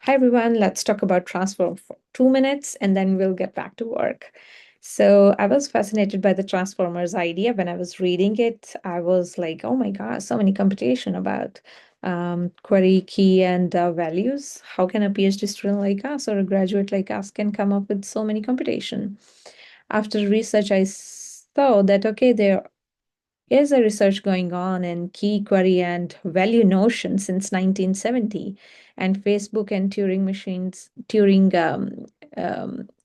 Hi everyone, let's talk about transform for 2 minutes and then we'll get back to work. So I was fascinated by the transformers idea. When I was reading it, I was like, oh my God, so many computation about query, key, and values. How can a PhD student like us or a graduate like us can come up with so many computation? After research, I saw that, okay, there is a research going on in key, query, and value notion since 1970, and Facebook and Turing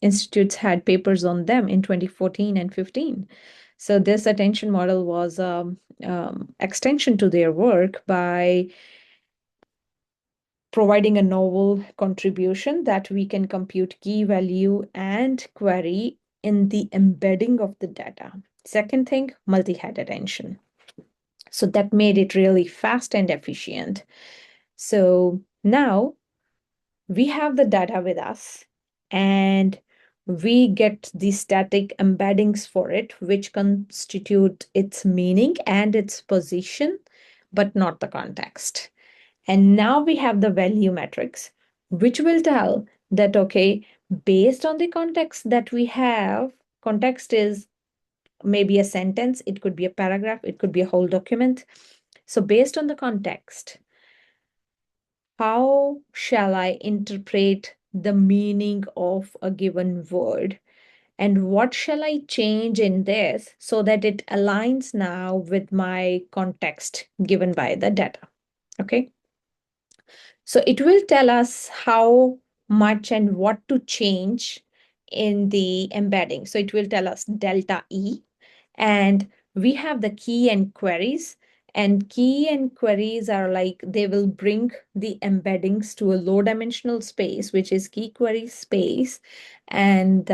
institutes had papers on them in 2014 and 15. So this attention model was extension to their work by providing a novel contribution that we can compute key value and query in the embedding of the data. Second thing, multi-head attention. So that made it really fast and efficient. So now we have the data with us and we get the static embeddings for it, which constitute its meaning and its position, but not the context. And now we have the value metrics, which will tell that, okay, based on the context that we have, context is maybe a sentence, it could be a paragraph, it could be a whole document. So based on the context, how shall I interpret the meaning of a given word? And what shall I change in this so that it aligns now with my context given by the data? Okay. So it will tell us how much and what to change in the embedding. So it will tell us delta E, and we have the key and queries. And key and queries are like they will bring the embeddings to a low dimensional space, which is key query space. And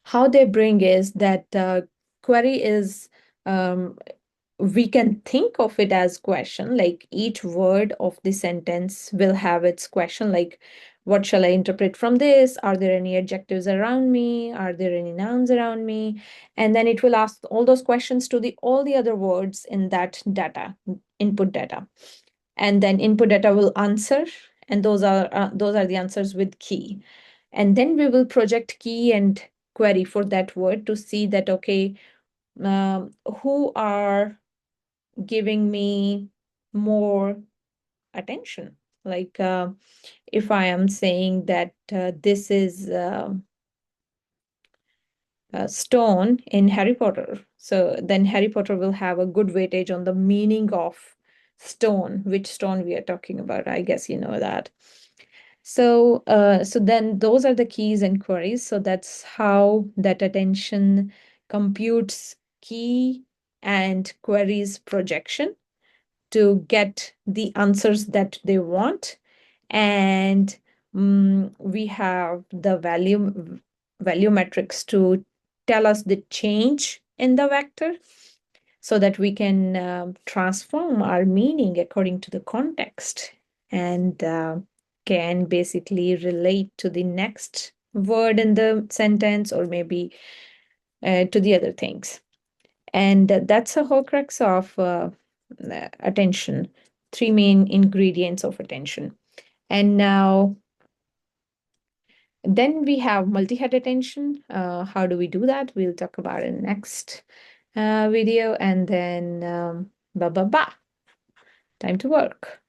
how they bring is that query is we can think of it as question, like each word of the sentence will have its question, like what shall I interpret from this? Are there any adjectives around me? Are there any nouns around me? And then it will ask all those questions to the all the other words in that data, input data. And then input data will answer, and those are the answers with key. And then we will project key and query for that word to see that, okay, who are giving me more attention. Like if I am saying that this is stone in Harry Potter, so then Harry Potter will have a good weightage on the meaning of stone, which stone we are talking about. I guess you know that. So then those are the keys and queries. So that's how that attention computes key and queries projection to get the answers that they want. And we have the value metrics to tell us the change in the vector so that we can transform our meaning according to the context and can basically relate to the next word in the sentence or maybe to the other things. And that's a whole crux of attention, three main ingredients of attention. And now, then we have multi-head attention. How do we do that? We'll talk about it in next video. And then, ba ba ba, time to work.